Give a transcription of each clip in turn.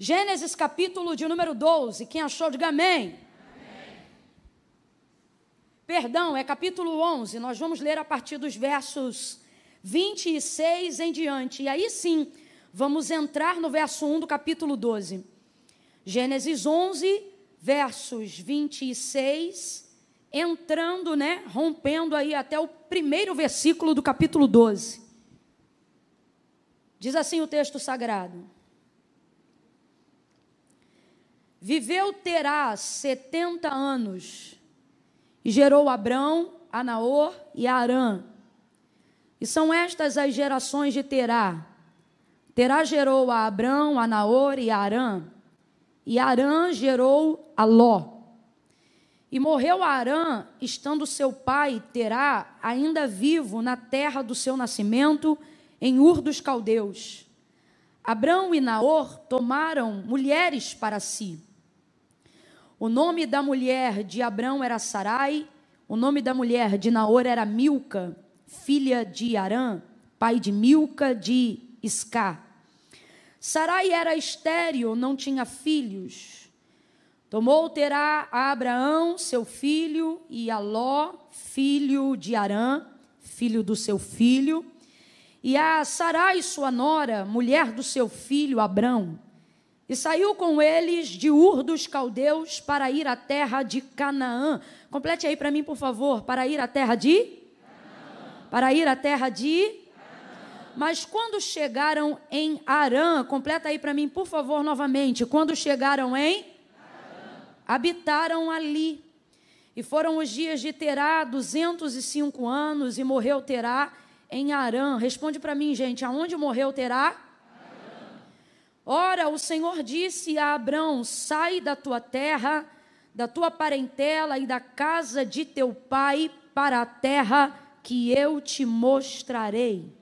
Gênesis capítulo de número 12, quem achou, diga amém. Perdão, é capítulo 11, nós vamos ler a partir dos versos 26 em diante, e aí sim, vamos entrar no verso 1 do capítulo 12. Gênesis 11, versos 26, entrando, rompendo aí até o primeiro versículo do capítulo 12. Diz assim o texto sagrado: Viveu Terá 70 anos, e gerou Abrão, a Naor e a Harã. E são estas as gerações de Terá. Terá gerou a Abrão, a Naor e a Harã. E Harã gerou a Ló. E morreu Harã, estando seu pai, Terá, ainda vivo na terra do seu nascimento, em Ur dos Caldeus. Abrão e Naor tomaram mulheres para si. O nome da mulher de Abrão era Sarai, o nome da mulher de Naor era Milca, filha de Harã, pai de Milca de Iscá. Sarai era estéril, não tinha filhos. Tomou Terá a Abraão, seu filho, e a Ló, filho de Harã, filho do seu filho, e a Sarai, sua nora, mulher do seu filho Abrão. E saiu com eles de Ur dos Caldeus para ir à terra de Canaã. Complete aí para mim, por favor. Para ir à terra de? Canaã. Para ir à terra de? Canaã. Mas quando chegaram em Harã, completa aí para mim, por favor, novamente. Quando chegaram em? Harã. Habitaram ali. E foram os dias de Terá, 205 anos, e morreu Terá em Harã. Responde para mim, gente, aonde morreu Terá? Ora, o Senhor disse a Abrão: sai da tua terra, da tua parentela e da casa de teu pai para a terra que eu te mostrarei.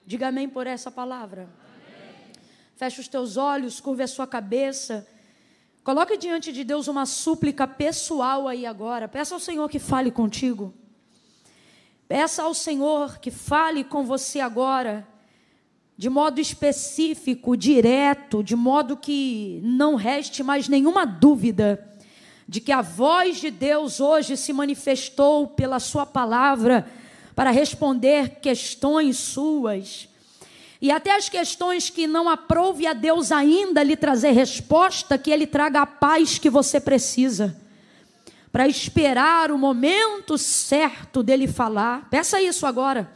Diga amém por essa palavra. Amém. Feche os teus olhos, curve a sua cabeça. Coloque diante de Deus uma súplica pessoal aí agora. Peça ao Senhor que fale contigo. Peça ao Senhor que fale com você agora, de modo específico, direto, de modo que não reste mais nenhuma dúvida de que a voz de Deus hoje se manifestou pela sua palavra para responder questões suas. E até as questões que não aprouve a Deus ainda lhe trazer resposta, que Ele traga a paz que você precisa, para esperar o momento certo dEle falar. Peça isso agora.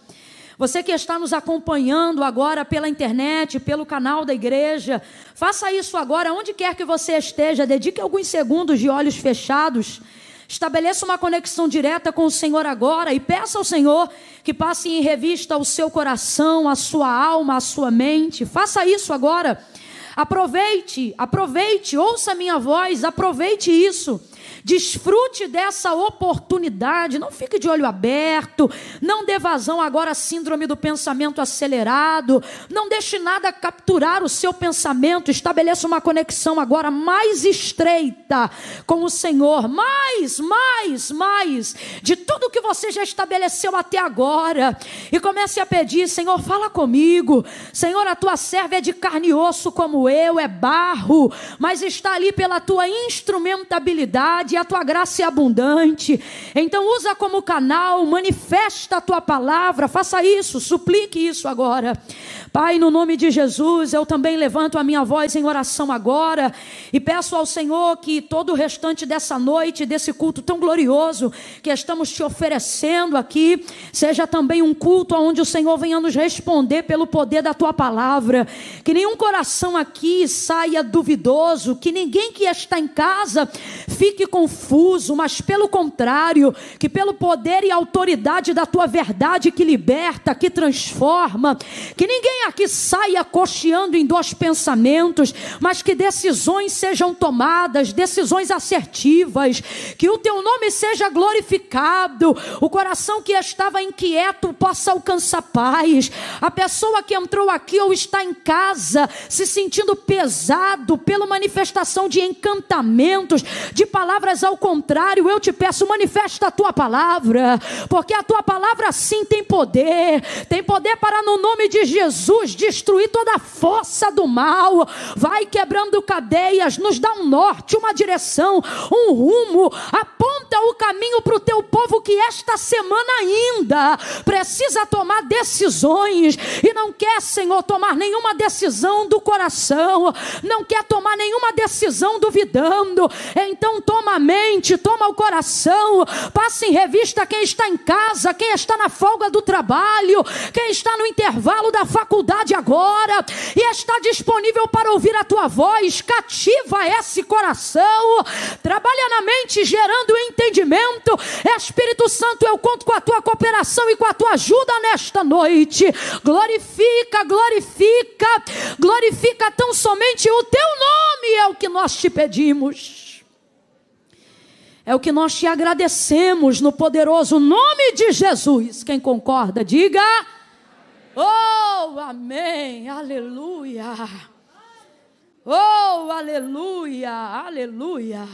Você que está nos acompanhando agora pela internet, pelo canal da igreja, faça isso agora, onde quer que você esteja, dedique alguns segundos de olhos fechados, estabeleça uma conexão direta com o Senhor agora e peça ao Senhor que passe em revista o seu coração, a sua alma, a sua mente. Faça isso agora. Aproveite, ouça a minha voz, aproveite isso. Desfrute dessa oportunidade, não fique de olho aberto, não dê vazão agora à síndrome do pensamento acelerado, não deixe nada capturar o seu pensamento, estabeleça uma conexão agora mais estreita com o Senhor, mais de tudo que você já estabeleceu até agora, e comece a pedir: Senhor, fala comigo, Senhor, a tua serva é de carne e osso como eu, é barro, mas está ali pela tua instrumentabilidade, e a tua graça é abundante, então usa como canal, manifesta a tua palavra, faça isso, suplique isso agora. Pai, no nome de Jesus, eu também levanto a minha voz em oração agora, e peço ao Senhor que todo o restante dessa noite, desse culto tão glorioso, que estamos te oferecendo aqui, seja também um culto onde o Senhor venha nos responder pelo poder da tua palavra, que nenhum coração aqui saia duvidoso, que ninguém que está em casa fique confuso, mas pelo contrário, que pelo poder e autoridade da tua verdade que liberta, que transforma, que ninguém aqui saia cocheando em dois pensamentos, mas que decisões sejam tomadas, decisões assertivas, que o teu nome seja glorificado, o coração que estava inquieto possa alcançar paz, a pessoa que entrou aqui ou está em casa se sentindo pesado pela manifestação de encantamentos, de palavras palavras ao contrário, eu te peço, manifesta a tua palavra, porque a tua palavra sim tem poder para no nome de Jesus destruir toda a força do mal. Vai quebrando cadeias, nos dá um norte, uma direção, um rumo, aponta o caminho para o teu povo que esta semana ainda precisa tomar decisões e não quer, Senhor, tomar nenhuma decisão do coração, não quer tomar nenhuma decisão duvidando. Então toma a mente, toma o coração, passa em revista quem está em casa, quem está na folga do trabalho, quem está no intervalo da faculdade agora e está disponível para ouvir a tua voz. Cativa esse coração, trabalha na mente gerando entendimento. Espírito Santo, eu conto com a tua cooperação e com a tua ajuda nesta noite. Glorifica, glorifica, glorifica tão somente o teu nome, é o que nós te pedimos, é o que nós te agradecemos no poderoso nome de Jesus. Quem concorda, diga: oh, amém, aleluia, oh, aleluia, aleluia,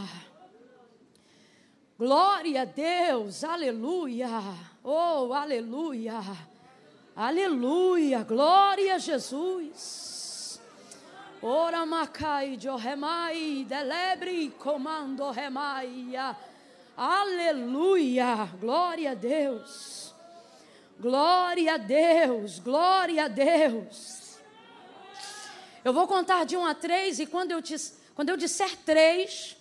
glória a Deus, aleluia, oh, aleluia, aleluia, glória a Jesus. Ora macai de remai, delebre comando remaia. Aleluia, glória a Deus. Glória a Deus, glória a Deus. Eu vou contar de 1 a 3 e quando eu disser 3,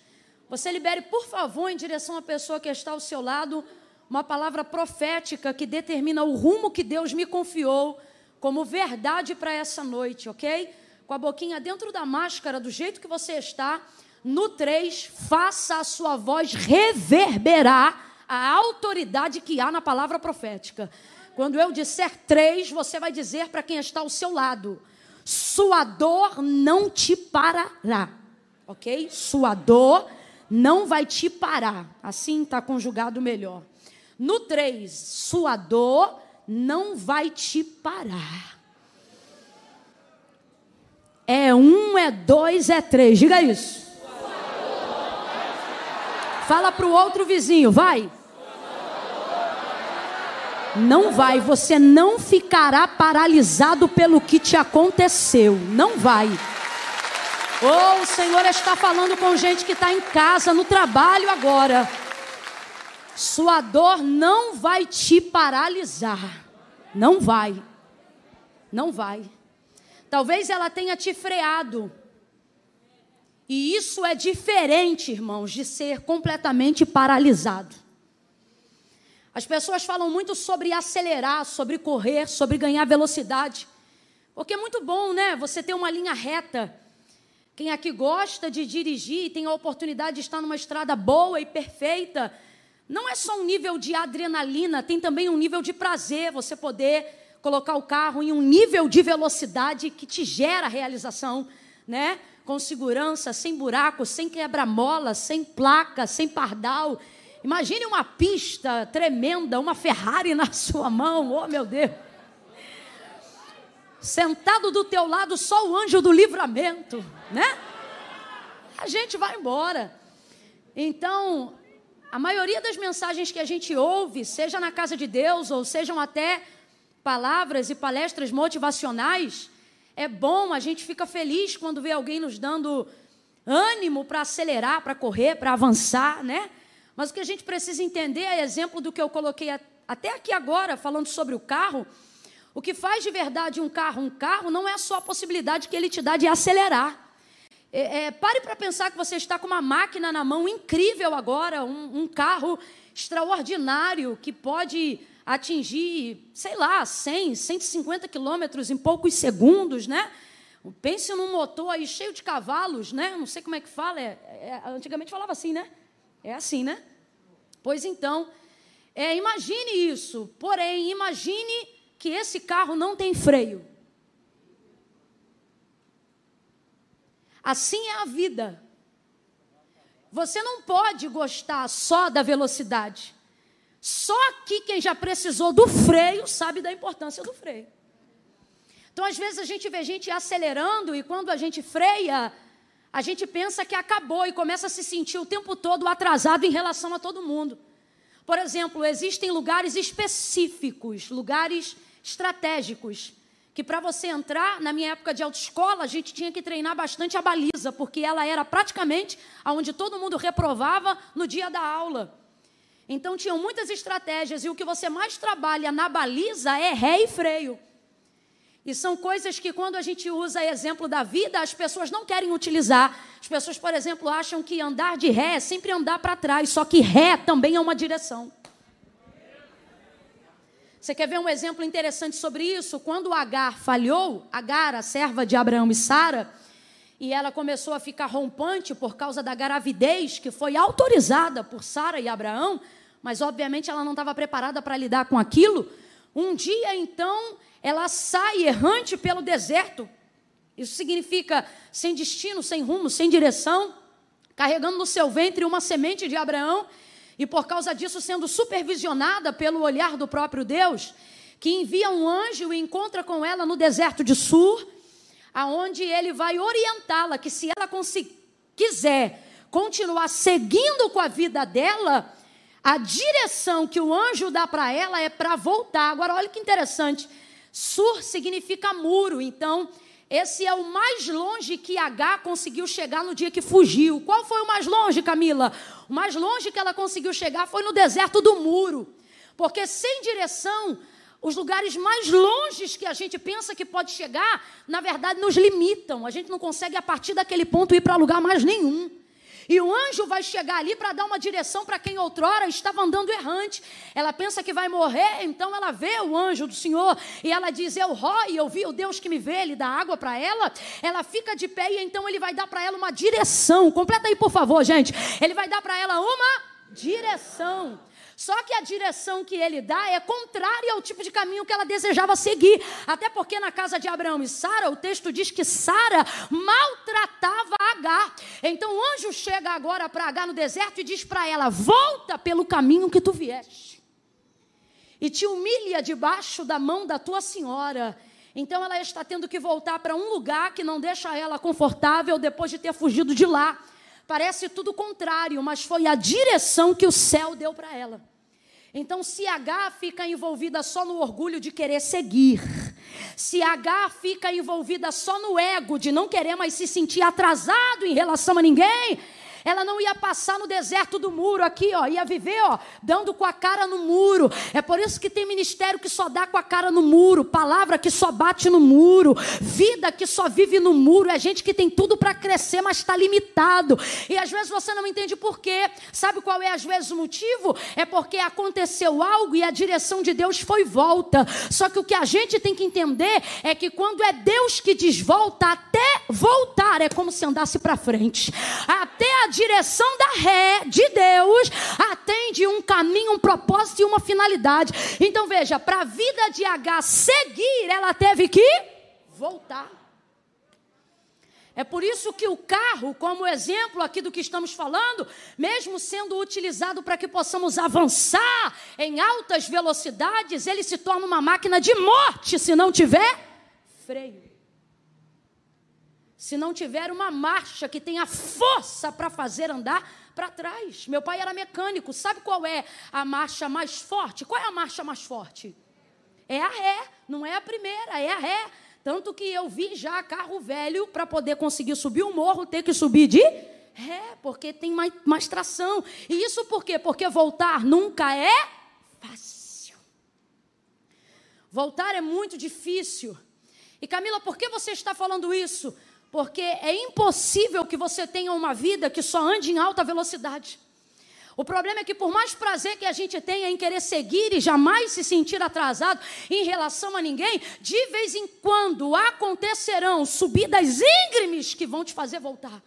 você libere, por favor, em direção à pessoa que está ao seu lado, uma palavra profética que determina o rumo que Deus me confiou como verdade para essa noite, ok? Com a boquinha dentro da máscara, do jeito que você está. No 3, faça a sua voz reverberar a autoridade que há na palavra profética. Quando eu disser 3, você vai dizer para quem está ao seu lado: sua dor não te parará, ok? Sua dor não vai te parar. Assim está conjugado melhor. No 3, sua dor não vai te parar. É 1, é 2, é 3. Diga isso. Fala para o outro vizinho, vai. Não vai, você não ficará paralisado pelo que te aconteceu. Não vai. Oh, o Senhor está falando com gente que está em casa, no trabalho agora. Sua dor não vai te paralisar. Não vai. Não vai. Talvez ela tenha te freado. E isso é diferente, irmãos, de ser completamente paralisado. As pessoas falam muito sobre acelerar, sobre correr, sobre ganhar velocidade. Porque é muito bom, né? Você ter uma linha reta. Quem aqui gosta de dirigir e tem a oportunidade de estar numa estrada boa e perfeita, não é só um nível de adrenalina, tem também um nível de prazer, você poder colocar o carro em um nível de velocidade que te gera realização, né? Com segurança, sem buraco, sem quebra-mola, sem placa, sem pardal. Imagine uma pista tremenda, uma Ferrari na sua mão, oh meu Deus. Sentado do teu lado só o anjo do livramento, né? A gente vai embora. Então, a maioria das mensagens que a gente ouve, seja na casa de Deus ou sejam até palavras e palestras motivacionais, é bom, a gente fica feliz quando vê alguém nos dando ânimo para acelerar, para correr, para avançar, né? Mas o que a gente precisa entender é exemplo do que eu coloquei até aqui agora, falando sobre o carro. O que faz de verdade um carro não é só a possibilidade que ele te dá de acelerar. Pare para pensar que você está com uma máquina na mão incrível agora, um carro extraordinário que pode atingir, sei lá, 100, 150 quilômetros em poucos segundos, né? Pense num motor aí cheio de cavalos, né? Não sei como é que fala, antigamente falava assim, né? É assim, né? Pois então, imagine isso, porém, imagine que esse carro não tem freio. Assim é a vida. Você não pode gostar só da velocidade. Só aqui quem já precisou do freio sabe da importância do freio. Então, às vezes, a gente vê gente acelerando e quando a gente freia, a gente pensa que acabou e começa a se sentir o tempo todo atrasado em relação a todo mundo. Por exemplo, existem lugares específicos, lugares estratégicos, que para você entrar, na minha época de autoescola, a gente tinha que treinar bastante a baliza, porque ela era praticamente onde todo mundo reprovava no dia da aula. Então, tinham muitas estratégias, e o que você mais trabalha na baliza é ré e freio. E são coisas que, quando a gente usa exemplo da vida, as pessoas não querem utilizar. As pessoas, por exemplo, acham que andar de ré é sempre andar para trás, só que ré também é uma direção. Você quer ver um exemplo interessante sobre isso? Quando Agar falhou, Agar, a serva de Abraão e Sara, e ela começou a ficar rompante por causa da gravidez, que foi autorizada por Sara e Abraão, mas obviamente ela não estava preparada para lidar com aquilo. Um dia, então, ela sai errante pelo deserto. Isso significa sem destino, sem rumo, sem direção, carregando no seu ventre uma semente de Abraão, e por causa disso sendo supervisionada pelo olhar do próprio Deus, que envia um anjo e encontra com ela no deserto de Sur, aonde ele vai orientá-la que se ela quiser continuar seguindo com a vida dela, a direção que o anjo dá para ela é para voltar. Agora, olha que interessante. Sur significa muro. Então, esse é o mais longe que Agar conseguiu chegar no dia que fugiu. Qual foi o mais longe, Camila? O mais longe que ela conseguiu chegar foi no deserto do muro. Porque sem direção, os lugares mais longes que a gente pensa que pode chegar, na verdade, nos limitam. A gente não consegue, a partir daquele ponto, ir para lugar mais nenhum. E o anjo vai chegar ali para dar uma direção para quem outrora estava andando errante. Ela pensa que vai morrer, então ela vê o anjo do Senhor e ela diz, eu vi o Deus que me vê, ele dá água para ela. Ela fica de pé e então ele vai dar para ela uma direção. Completa aí, por favor, gente. Ele vai dar para ela uma direção. Só que a direção que ele dá é contrária ao tipo de caminho que ela desejava seguir. Até porque na casa de Abraão e Sara, o texto diz que Sara maltratava Agar. Então o anjo chega agora para Agar no deserto e diz para ela, volta pelo caminho que tu vieste. E te humilha debaixo da mão da tua senhora. Então ela está tendo que voltar para um lugar que não deixa ela confortável depois de ter fugido de lá. Parece tudo contrário, mas foi a direção que o céu deu para ela. Então, se Agar fica envolvida só no orgulho de querer seguir, se Agar fica envolvida só no ego de não querer mais se sentir atrasado em relação a ninguém, ela não ia passar no deserto do muro aqui, ia viver, dando com a cara no muro. É por isso que tem ministério que só dá com a cara no muro, palavra que só bate no muro, vida que só vive no muro. É gente que tem tudo para crescer, mas está limitado. E às vezes você não entende por quê. Sabe qual é às vezes o motivo? É porque aconteceu algo e a direção de Deus foi volta. Só que o que a gente tem que entender é que quando é Deus que diz volta, até voltar é como se andasse para frente. Até a direção da ré de Deus atende um caminho, um propósito e uma finalidade. Então veja, para a vida de Agar seguir, ela teve que voltar. É por isso que o carro, como exemplo aqui do que estamos falando, mesmo sendo utilizado para que possamos avançar em altas velocidades, ele se torna uma máquina de morte se não tiver freio. Se não tiver uma marcha que tenha força para fazer andar para trás. Meu pai era mecânico. Sabe qual é a marcha mais forte? Qual é a marcha mais forte? É a ré. Não é a primeira, é a ré. Tanto que eu vi já carro velho para poder conseguir subir o morro, ter que subir de ré, porque tem mais tração. E isso por quê? Porque voltar nunca é fácil. Voltar é muito difícil. E Camila, por que você está falando isso? Porque é impossível que você tenha uma vida que só ande em alta velocidade. O problema é que por mais prazer que a gente tenha em querer seguir e jamais se sentir atrasado em relação a ninguém, de vez em quando acontecerão subidas íngremes que vão te fazer voltar.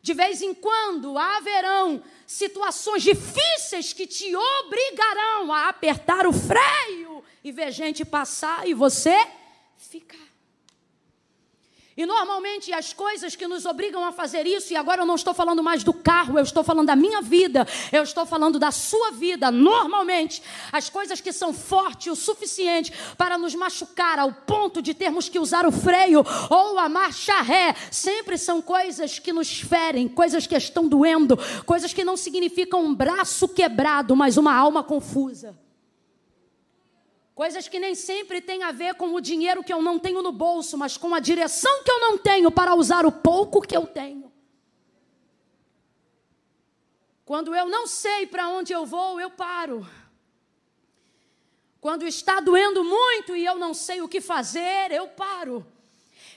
De vez em quando haverão situações difíceis que te obrigarão a apertar o freio e ver gente passar e você ficar. E normalmente as coisas que nos obrigam a fazer isso, e agora eu não estou falando mais do carro, eu estou falando da minha vida, eu estou falando da sua vida. Normalmente, as coisas que são fortes o suficiente para nos machucar ao ponto de termos que usar o freio ou a marcha ré, sempre são coisas que nos ferem, coisas que estão doendo, coisas que não significam um braço quebrado, mas uma alma confusa. Coisas que nem sempre têm a ver com o dinheiro que eu não tenho no bolso, mas com a direção que eu não tenho para usar o pouco que eu tenho. Quando eu não sei para onde eu vou, eu paro. Quando está doendo muito e eu não sei o que fazer, eu paro.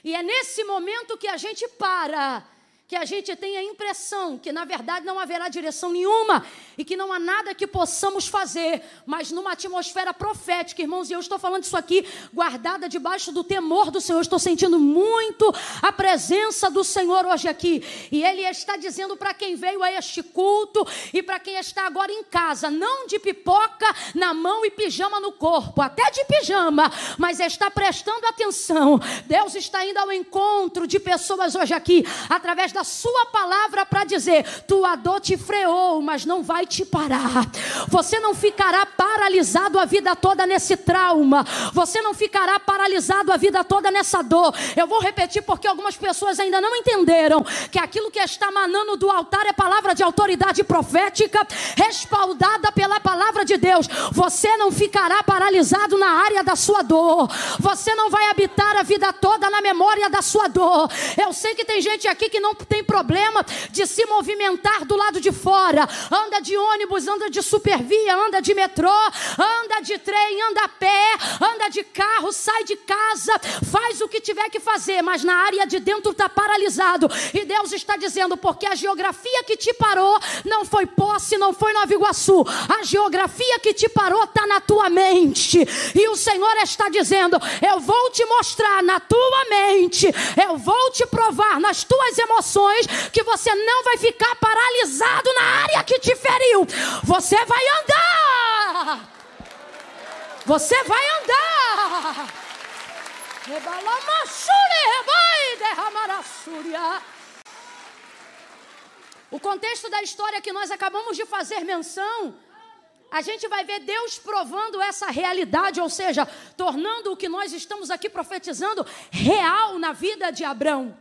E é nesse momento que a gente para, que a gente tem a impressão que, na verdade, não haverá direção nenhuma e que não há nada que possamos fazer, mas numa atmosfera profética, irmãos, e eu estou falando isso aqui, guardada debaixo do temor do Senhor, estou sentindo muito a presença do Senhor hoje aqui, e Ele está dizendo para quem veio a este culto e para quem está agora em casa, não de pipoca na mão e pijama no corpo, até de pijama, mas está prestando atenção. Deus está indo ao encontro de pessoas hoje aqui, através da sua palavra, para dizer: tua dor te freou, mas não vai te parar. Você não ficará paralisado a vida toda nesse trauma. Você não ficará paralisado a vida toda nessa dor. Eu vou repetir porque algumas pessoas ainda não entenderam que aquilo que está manando do altar é palavra de autoridade profética, respaldada pela palavra de Deus. Você não ficará paralisado na área da sua dor. Você não vai habitar a vida toda na memória da sua dor. Eu sei que tem gente aqui que não tem problema de se movimentar do lado de fora. Anda de ônibus, anda de supervia, anda de metrô, anda de trem, anda a pé, anda de carro, sai de casa, faz o que tiver que fazer, mas na área de dentro está paralisado. E Deus está dizendo: porque a geografia que te parou não foi Posse, não foi Nova Iguaçu. A geografia que te parou está na tua mente. E o Senhor está dizendo: eu vou te mostrar na tua mente, eu vou te provar nas tuas emoções que você não vai ficar paralisado na área que te feriu. Você vai andar. Você vai andar. O contexto da história que nós acabamos de fazer menção, a gente vai ver Deus provando essa realidade, ou seja, tornando o que nós estamos aqui profetizando real na vida de Abrão.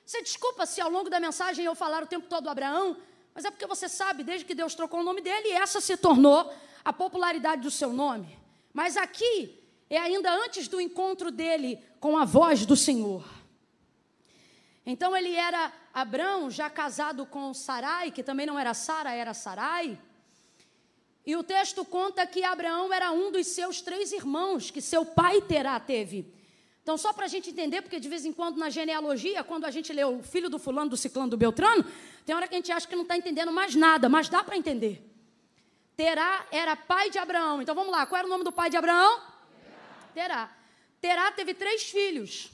Você desculpa se ao longo da mensagem eu falar o tempo todo Abraão, mas é porque você sabe, desde que Deus trocou o nome dele, essa se tornou a popularidade do seu nome. Mas aqui é ainda antes do encontro dele com a voz do Senhor. Então ele era Abrão, já casado com Sarai, que também não era Sara, era Sarai. E o texto conta que Abraão era um dos seus 3 irmãos, que seu pai Terá teve. Então, só para a gente entender, porque de vez em quando na genealogia, quando a gente lê o filho do fulano, do ciclano, do beltrano, tem hora que a gente acha que não está entendendo mais nada, mas dá para entender. Terá era pai de Abraão. Então, vamos lá, qual era o nome do pai de Abraão? Terá. Terá teve 3 filhos.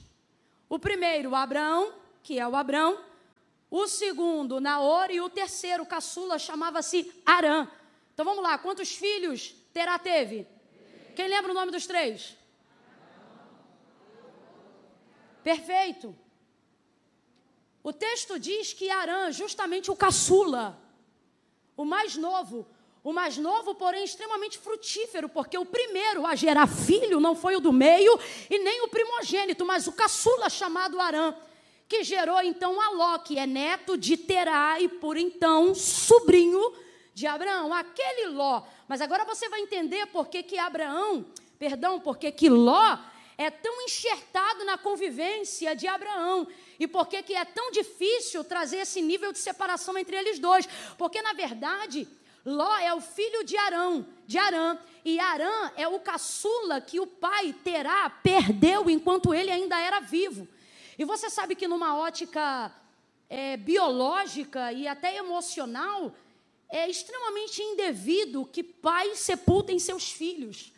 O primeiro, Abraão, que é o Abrão. O segundo, Naor. E o terceiro, o caçula, chamava-se Arã. Então, vamos lá, quantos filhos Terá teve? Quem lembra o nome dos 3? Perfeito. O texto diz que Arã, justamente o caçula, o mais novo, porém, extremamente frutífero, porque o primeiro a gerar filho não foi o do meio e nem o primogênito, mas o caçula chamado Arã, que gerou então a Ló, que é neto de Terá e por então sobrinho de Abraão, aquele Ló. Mas agora você vai entender por que que Ló é tão enxertado na convivência de Abraão. E por que é tão difícil trazer esse nível de separação entre eles dois? Porque, na verdade, Ló é o filho de Arã. E Arã é o caçula que o pai Terá perdeu enquanto ele ainda era vivo. E você sabe que numa ótica biológica e até emocional, é extremamente indevido que pais sepultem seus filhos.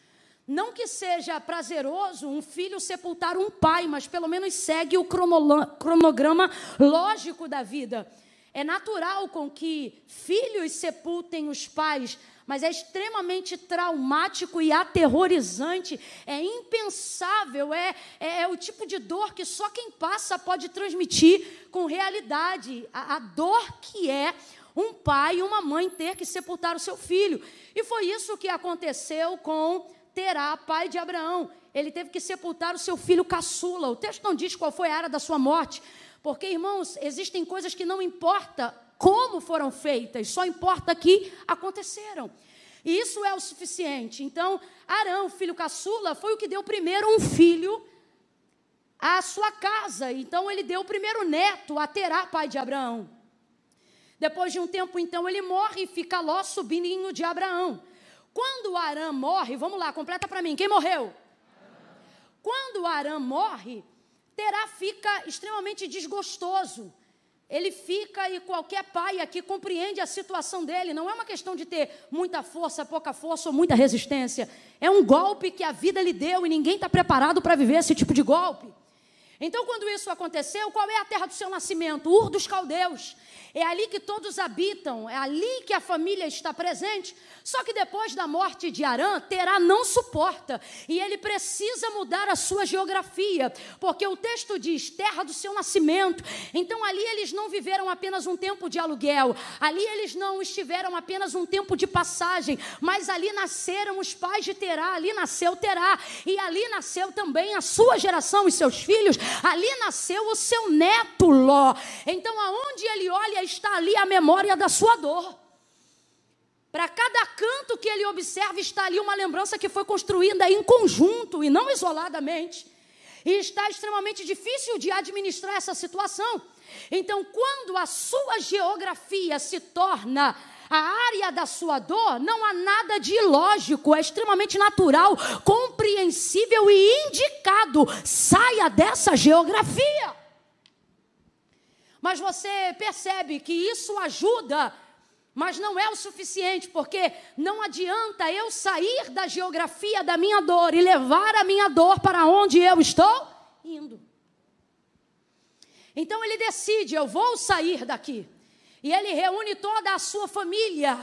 Não que seja prazeroso um filho sepultar um pai, mas pelo menos segue o cronograma lógico da vida. É natural com que filhos sepultem os pais, mas é extremamente traumático e aterrorizante, é impensável, é o tipo de dor que só quem passa pode transmitir com realidade, a dor que é um pai e uma mãe ter que sepultar o seu filho. E foi isso que aconteceu com Terá, pai de Abraão. Ele teve que sepultar o seu filho caçula. O texto não diz qual foi a área da sua morte, porque, irmãos, existem coisas que não importa como foram feitas, só importa que aconteceram. E isso é o suficiente. Então, Arão, filho caçula, foi o que deu primeiro um filho à sua casa. Então, ele deu o primeiro neto a Terá, pai de Abraão. Depois de um tempo, então, ele morre e fica Ló, sobrinho de Abraão. Quando Arã morre, vamos lá, completa para mim, quem morreu? Quando Arã morre, Terá fica extremamente desgostoso. Ele fica, e qualquer pai aqui compreende a situação dele. Não é uma questão de ter muita força, pouca força ou muita resistência. É um golpe que a vida lhe deu e ninguém está preparado para viver esse tipo de golpe. Então, quando isso aconteceu, qual é a terra do seu nascimento? Ur dos Caldeus. É ali que todos habitam, é ali que a família está presente. Só que depois da morte de Arã, Terá não suporta. E ele precisa mudar a sua geografia. Porque o texto diz, terra do seu nascimento. Então ali eles não viveram apenas um tempo de aluguel. Ali eles não estiveram apenas um tempo de passagem. Mas ali nasceram os pais de Terá. Ali nasceu Terá. E ali nasceu também a sua geração e seus filhos. Ali nasceu o seu neto Ló. Então aonde ele olha, está ali a memória da sua dor. Para cada canto que ele observa, está ali uma lembrança que foi construída em conjunto e não isoladamente. E está extremamente difícil de administrar essa situação. Então, quando a sua geografia se torna a área da sua dor, não há nada de ilógico, é extremamente natural, compreensível e indicado. Saia dessa geografia. Mas você percebe que isso ajuda, mas não é o suficiente, porque não adianta eu sair da geografia da minha dor e levar a minha dor para onde eu estou indo. Então ele decide, eu vou sair daqui. E ele reúne toda a sua família.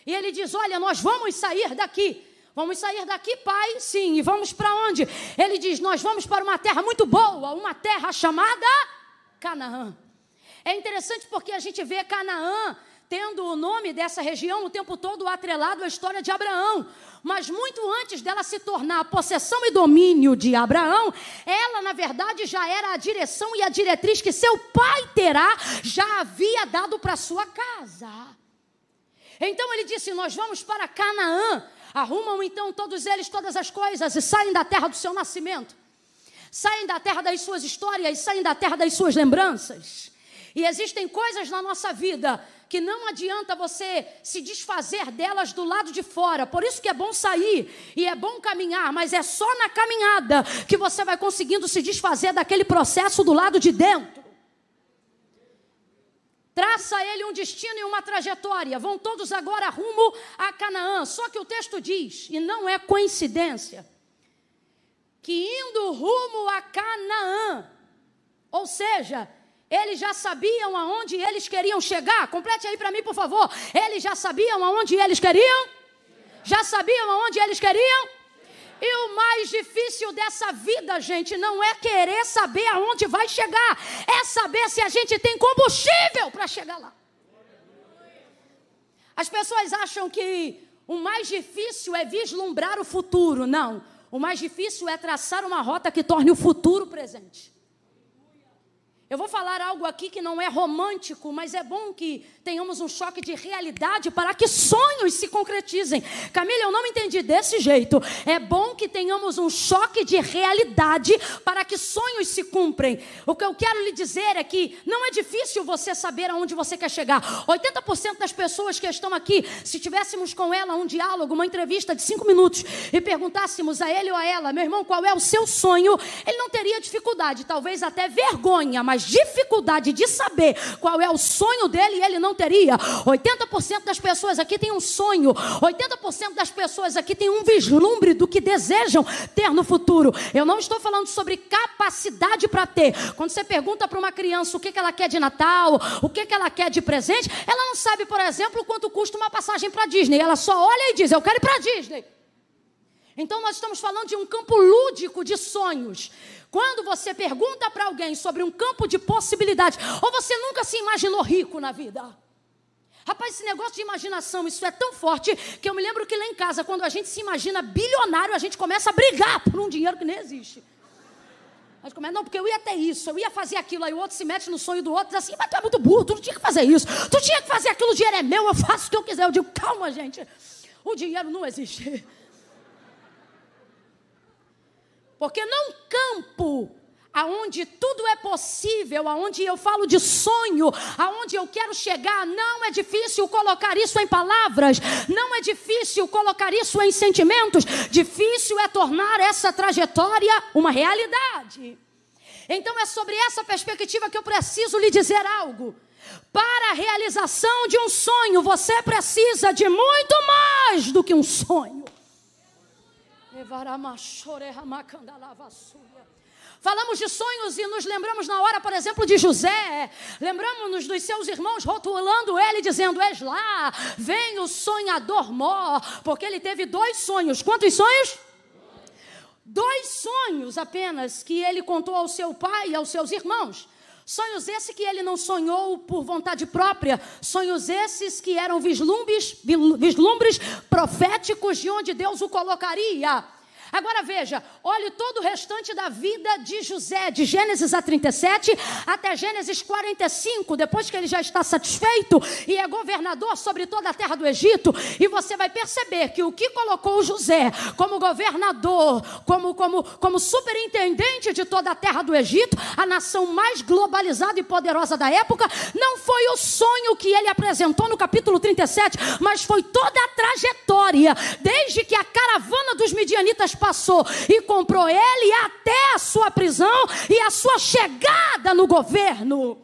E ele diz, olha, nós vamos sair daqui. Vamos sair daqui, pai? Sim. E vamos para onde? Ele diz, nós vamos para uma terra muito boa, uma terra chamada Canaã. É interessante porque a gente vê Canaã tendo o nome dessa região o tempo todo atrelado à história de Abraão. Mas muito antes dela se tornar a possessão e domínio de Abraão, ela, na verdade, já era a direção e a diretriz que seu pai Terá já havia dado para sua casa. Então ele disse, nós vamos para Canaã. Arrumam então todos eles todas as coisas e saem da terra do seu nascimento. Saem da terra das suas histórias, saem da terra das suas lembranças. E existem coisas na nossa vida que não adianta você se desfazer delas do lado de fora. Por isso que é bom sair e é bom caminhar, mas é só na caminhada que você vai conseguindo se desfazer daquele processo do lado de dentro. Traça ele um destino e uma trajetória. Vão todos agora rumo a Canaã. Só que o texto diz, e não é coincidência, que indo rumo a Canaã, ou seja, eles já sabiam aonde eles queriam chegar. Complete aí para mim, por favor. Eles já sabiam aonde eles queriam? Já sabiam aonde eles queriam? E o mais difícil dessa vida, gente, não é querer saber aonde vai chegar. É saber se a gente tem combustível para chegar lá. As pessoas acham que o mais difícil é vislumbrar o futuro. Não. O mais difícil é traçar uma rota que torne o futuro presente. Eu vou falar algo aqui que não é romântico, mas é bom que tenhamos um choque de realidade para que sonhos se concretizem. Camila, eu não entendi desse jeito. É bom que tenhamos um choque de realidade para que sonhos se cumprem. O que eu quero lhe dizer é que não é difícil você saber aonde você quer chegar. 80% das pessoas que estão aqui, se tivéssemos com ela um diálogo, uma entrevista de 5 minutos e perguntássemos a ele ou a ela, meu irmão, qual é o seu sonho? Ele não teria dificuldade, talvez até vergonha, mas mais dificuldade de saber qual é o sonho dele, ele não teria. 80% das pessoas aqui têm um sonho. 80% das pessoas aqui têm um vislumbre do que desejam ter no futuro. Eu não estou falando sobre capacidade para ter. Quando você pergunta para uma criança o que ela quer de Natal, o que ela quer de presente, ela não sabe, por exemplo, quanto custa uma passagem para Disney. Ela só olha e diz, eu quero ir para Disney. Então nós estamos falando de um campo lúdico de sonhos. Quando você pergunta para alguém sobre um campo de possibilidades, ou você nunca se imaginou rico na vida? Rapaz, esse negócio de imaginação, isso é tão forte, que eu me lembro que lá em casa, quando a gente se imagina bilionário, a gente começa a brigar por um dinheiro que nem existe. A gente começa, não, porque eu ia ter isso, eu ia fazer aquilo, aí o outro se mete no sonho do outro, diz assim, mas tu é muito burro, tu não tinha que fazer isso, tu tinha que fazer aquilo, o dinheiro é meu, eu faço o que eu quiser. Eu digo, calma, gente, o dinheiro não existe. Porque num campo aonde tudo é possível, aonde eu falo de sonho, aonde eu quero chegar, não é difícil colocar isso em palavras, não é difícil colocar isso em sentimentos, difícil é tornar essa trajetória uma realidade. Então é sobre essa perspectiva que eu preciso lhe dizer algo. Para a realização de um sonho, você precisa de muito mais do que um sonho. Falamos de sonhos e nos lembramos na hora, por exemplo, de José. Lembramos-nos dos seus irmãos rotulando ele, dizendo, és lá, vem o sonhador mó. Porque ele teve 2 sonhos. Quantos sonhos? 2 sonhos apenas que ele contou ao seu pai e aos seus irmãos. Sonhos esses que ele não sonhou por vontade própria. Sonhos esses que eram vislumbres proféticos de onde Deus o colocaria. Agora veja, olhe todo o restante da vida de José, de Gênesis a 37 até Gênesis 45, depois que ele já está satisfeito e é governador sobre toda a terra do Egito, e você vai perceber que o que colocou José como governador, como superintendente de toda a terra do Egito, a nação mais globalizada e poderosa da época, não foi o sonho que ele apresentou no capítulo 37, mas foi toda a trajetória, desde que a caravana dos midianitas passou e comprou ele até a sua prisão e a sua chegada no governo.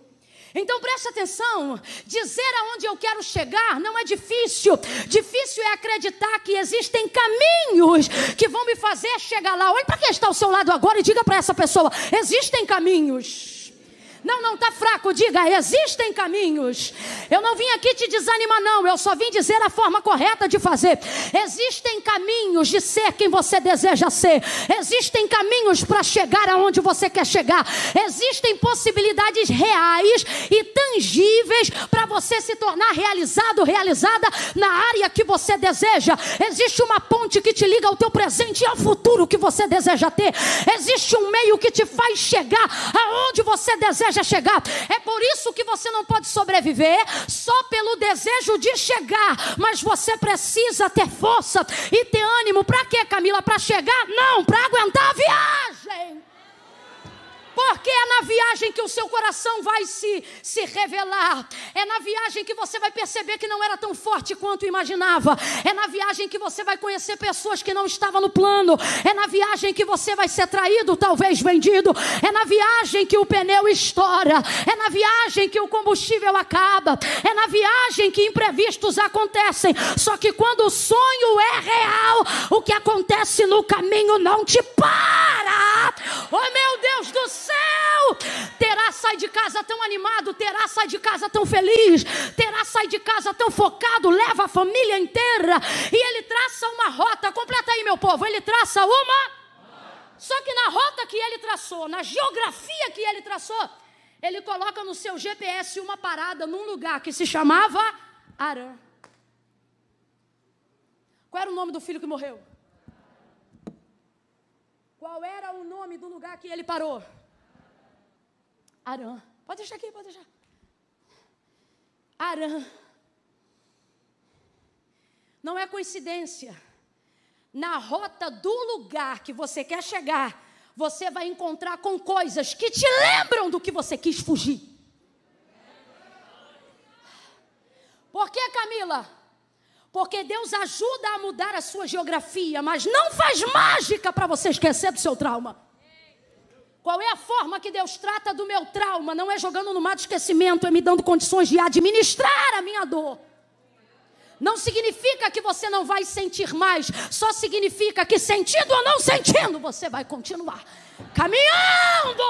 Então preste atenção, dizer aonde eu quero chegar não é difícil. Difícil é acreditar que existem caminhos que vão me fazer chegar lá. Olhe para quem está ao seu lado agora e diga para essa pessoa, existem caminhos. Não, está fraco, diga, existem caminhos. Eu não vim aqui te desanimar não, eu só vim dizer a forma correta de fazer. Existem caminhos de ser quem você deseja ser. Existem caminhos para chegar aonde você quer chegar. Existem possibilidades reais e tangíveis para você se tornar realizado, realizada na área que você deseja. Existe uma ponte que te liga ao teu presente e ao futuro que você deseja ter. Existe um meio que te faz chegar aonde você deseja chegar. É por isso que você não pode sobreviver só pelo desejo de chegar, mas você precisa ter força e ter ânimo. Para quê, Camila? Para chegar? Não, para aguentar a viagem. Porque é na viagem que o seu coração vai se revelar. É na viagem que você vai perceber que não era tão forte quanto imaginava. É na viagem que você vai conhecer pessoas que não estavam no plano. É na viagem que você vai ser traído, talvez vendido. É na viagem que o pneu estoura. É na viagem que o combustível acaba. É na viagem que imprevistos acontecem. Só que quando o sonho é real, o que acontece no caminho não te para. Oh, meu Deus do céu! Terá sai de casa tão animado, terá sai de casa tão feliz, terá sai de casa tão focado, leva a família inteira e ele traça uma rota. Completa aí, meu povo, ele traça uma. Só que na rota que ele traçou, na geografia que ele traçou, ele coloca no seu GPS uma parada num lugar que se chamava Arã. Qual era o nome do filho que morreu? Qual era o nome do lugar que ele parou? Arã. Pode deixar aqui, pode deixar. Arã. Não é coincidência. Na rota do lugar que você quer chegar, você vai encontrar com coisas que te lembram do que você quis fugir. Por que, Camila? Porque Deus ajuda a mudar a sua geografia, mas não faz mágica para você esquecer do seu trauma. Qual é a forma que Deus trata do meu trauma? Não é jogando no mar de esquecimento, é me dando condições de administrar a minha dor. Não significa que você não vai sentir mais, só significa que sentindo ou não sentindo, você vai continuar caminhando.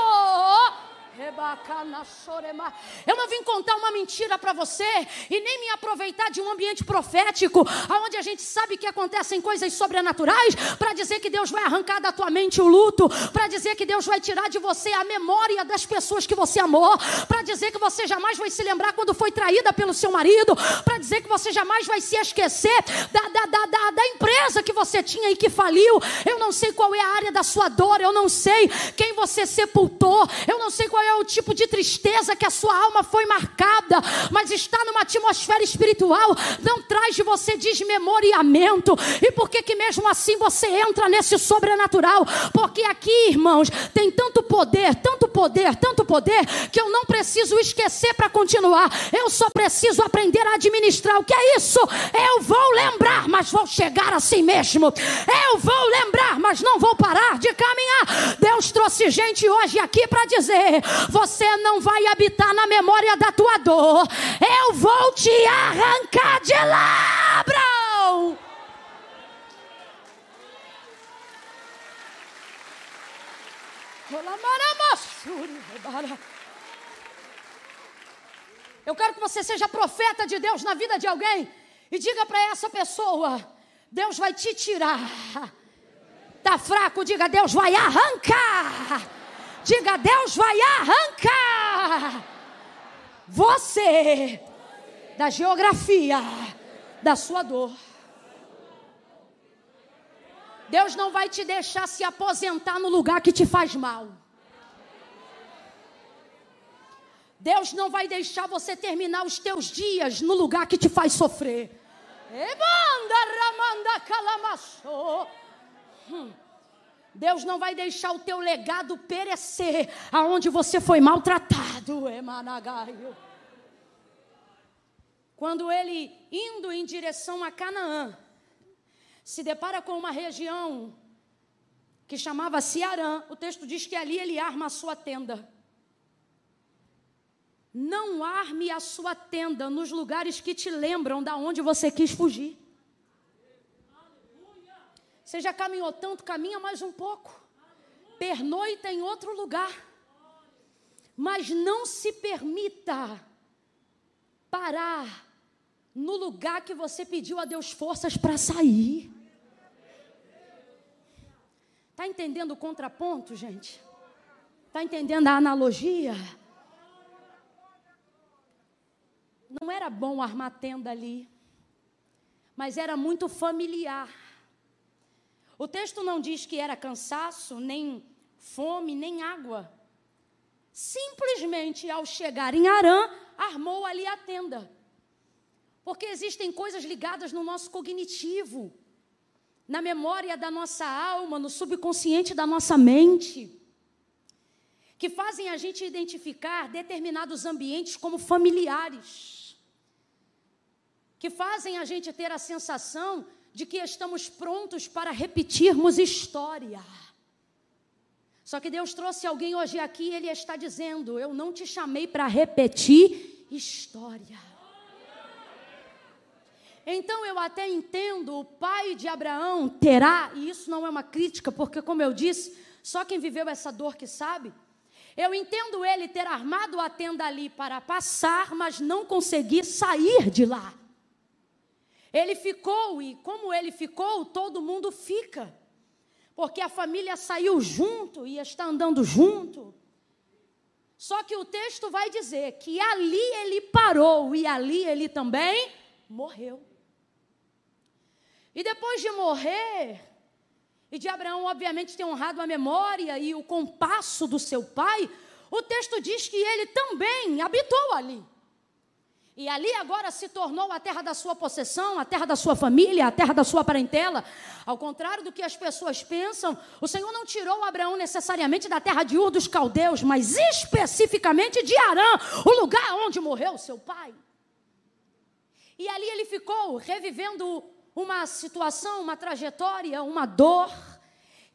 Eu não vim contar uma mentira para você e nem me aproveitar de um ambiente profético, onde a gente sabe que acontecem coisas sobrenaturais, para dizer que Deus vai arrancar da tua mente o luto, para dizer que Deus vai tirar de você a memória das pessoas que você amou, para dizer que você jamais vai se lembrar quando foi traída pelo seu marido, para dizer que você jamais vai se esquecer da empresa que você tinha e que faliu. Eu não sei qual é a área da sua dor, eu não sei quem você sepultou, eu não sei qual é o tipo de tristeza que a sua alma foi marcada, mas está numa atmosfera espiritual, não traz de você desmemoriamento. E por que mesmo assim você entra nesse sobrenatural? Porque aqui, irmãos, tem tanto poder, tanto poder, tanto poder, que eu não preciso esquecer para continuar, eu só preciso aprender a administrar. O que é isso? Eu vou lembrar, mas vou chegar assim mesmo. Eu vou lembrar, mas não vou parar de caminhar. Deus trouxe gente hoje aqui para dizer: você não vai habitar na memória da tua dor. Eu vou te arrancar de lá, Abraão. Eu quero que você seja profeta de Deus na vida de alguém e diga para essa pessoa: Deus vai te tirar. Tá fraco? Diga: Deus vai arrancar. Diga: Deus vai arrancar você da geografia da sua dor. Deus não vai te deixar se aposentar no lugar que te faz mal. Deus não vai deixar você terminar os teus dias no lugar que te faz sofrer. Deus não vai deixar o teu legado perecer aonde você foi maltratado. Quando ele, indo em direção a Canaã, se depara com uma região que chamava-se Arã, o texto diz que ali ele arma a sua tenda. Não arme a sua tenda nos lugares que te lembram da onde você quis fugir. Você já caminhou tanto, caminha mais um pouco. Pernoita em outro lugar. Mas não se permita parar no lugar que você pediu a Deus forças para sair. Está entendendo o contraponto, gente? Está entendendo a analogia? Não era bom armar tenda ali, mas era muito familiar. O texto não diz que era cansaço, nem fome, nem água. Simplesmente, ao chegar em Arã, armou ali a tenda. Porque existem coisas ligadas no nosso cognitivo, na memória da nossa alma, no subconsciente da nossa mente, que fazem a gente identificar determinados ambientes como familiares, que fazem a gente ter a sensação de que estamos prontos para repetirmos história. Só que Deus trouxe alguém hoje aqui e Ele está dizendo: eu não te chamei para repetir história. Então eu até entendo, o pai de Abraão terá, e isso não é uma crítica, porque como eu disse, só quem viveu essa dor que sabe. Eu entendo ele ter armado a tenda ali para passar, mas não conseguir sair de lá. Ele ficou, e como ele ficou, todo mundo fica. Porque a família saiu junto e está andando junto. Só que o texto vai dizer que ali ele parou e ali ele também morreu. E depois de morrer, e de Abraão obviamente ter honrado a memória e o compasso do seu pai, o texto diz que ele também habitou ali. E ali agora se tornou a terra da sua possessão, a terra da sua família, a terra da sua parentela. Ao contrário do que as pessoas pensam, o Senhor não tirou Abraão necessariamente da terra de Ur dos Caldeus, mas especificamente de Arã, o lugar onde morreu seu pai. E ali ele ficou revivendo uma situação, uma trajetória, uma dor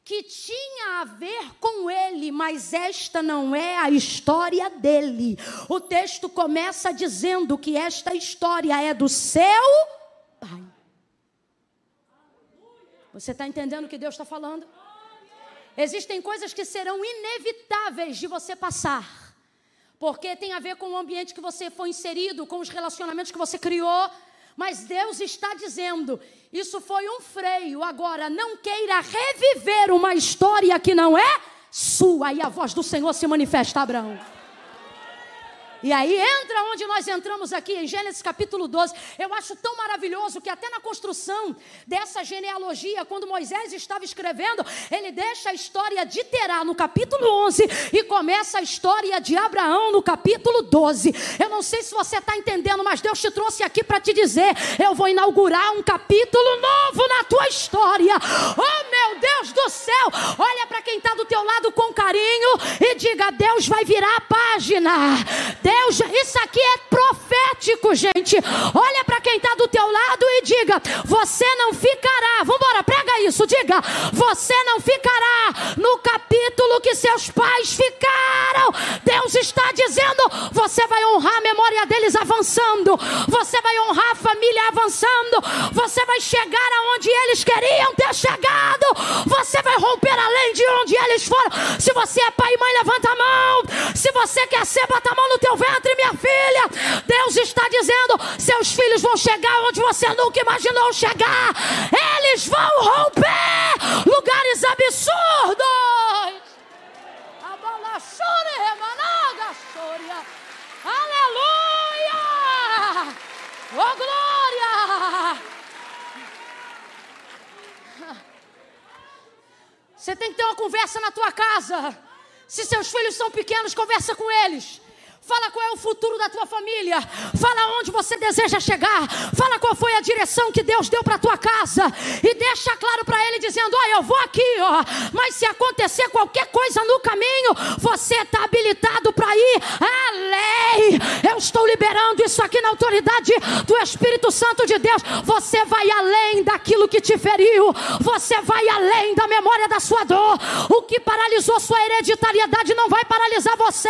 que tinha a ver com ele, mas esta não é a história dele. O texto começa dizendo que esta história é do seu pai. Você está entendendo o que Deus está falando? Existem coisas que serão inevitáveis de você passar, porque tem a ver com o ambiente que você foi inserido, com os relacionamentos que você criou. Mas Deus está dizendo, isso foi um freio, agora não queira reviver uma história que não é sua. E a voz do Senhor se manifesta a Abraão. E aí entra onde nós entramos aqui, em Gênesis capítulo 12. Eu acho tão maravilhoso que até na construção dessa genealogia, quando Moisés estava escrevendo, ele deixa a história de Terá no capítulo 11 e começa a história de Abraão no capítulo 12. Eu não sei se você está entendendo, mas Deus te trouxe aqui para te dizer, eu vou inaugurar um capítulo novo na tua história. Oh meu Deus do céu, olha para quem está do teu lado com carinho e diga, Deus vai virar a página. Deus, isso aqui é profético, gente. Olha para quem está do teu lado e diga, você não ficará, vamos embora, prega isso, diga, você não ficará no capítulo que seus pais ficaram. Deus está dizendo, você vai honrar a memória deles avançando, você vai honrar a família avançando, você vai chegar aonde eles queriam ter chegado, você vai romper além de onde eles foram. Se você é pai e mãe, levanta a mão. Se você quer ser, bota a mão no teu ventre, minha filha. Deus está dizendo, seus filhos vão chegar onde você nunca imaginou chegar. Eles vão romper lugares absurdos. Aleluia! Oh glória! Você tem que ter uma conversa na tua casa. Se seus filhos são pequenos, conversa com eles. Fala qual é o futuro da tua família. Fala onde você deseja chegar. Fala qual foi a direção que Deus deu para a tua casa. E deixa claro para ele dizendo, ó, eu vou aqui, ó. Mas se acontecer qualquer coisa no caminho, você está habilitado para ir além. Eu estou liberando isso aqui na autoridade do Espírito Santo de Deus. Você vai além daquilo que te feriu. Você vai além da memória da sua dor. O que paralisou sua hereditariedade não vai paralisar você.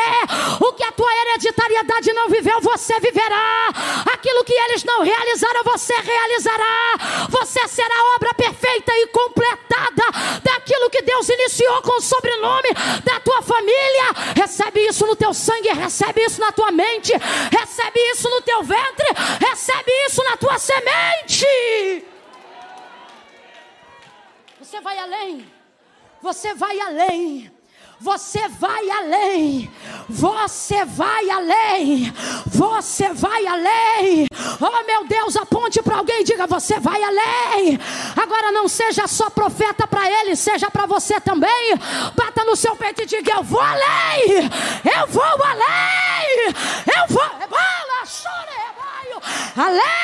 O que a tua hereditariedade não viveu, você viverá. Aquilo que eles não realizaram, você realizará. Você será a obra perfeita e completada daquilo que Deus iniciou com o sobrenome da tua família. Recebe isso no teu sangue, recebe isso na tua mente, recebe isso no teu ventre, recebe isso na tua semente. Você vai além. Você vai além. Você vai além, você vai além, você vai além. Oh meu Deus, aponte para alguém e diga, você vai além. Agora não seja só profeta para ele, seja para você também. Bata no seu peito e diga, eu vou além, eu vou além, eu vou além.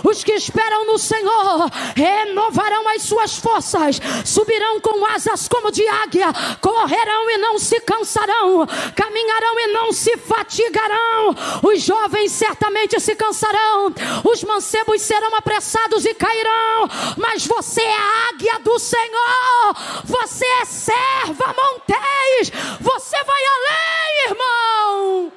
Os que esperam no Senhor renovarão as suas forças, subirão com asas como de águia, correrão e não se cansarão, caminharão e não se fatigarão. Os jovens certamente se cansarão, os mancebos serão apressados e cairão, mas você é a águia do Senhor, você é serva montês, você vai além, irmão.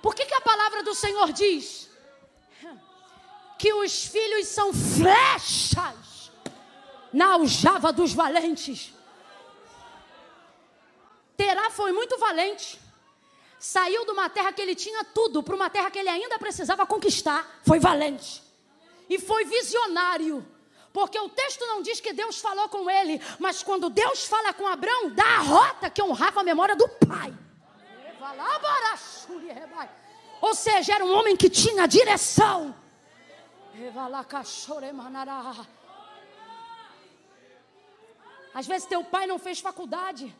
Por que a palavra do Senhor diz que os filhos são flechas na aljava dos valentes? Terá foi muito valente. Saiu de uma terra que ele tinha tudo para uma terra que ele ainda precisava conquistar. Foi valente. E foi visionário. Porque o texto não diz que Deus falou com ele, mas quando Deus fala com Abrão, dá a rota que honrava a memória do pai. Ou seja, era um homem que tinha direção. Às vezes teu pai não fez faculdade.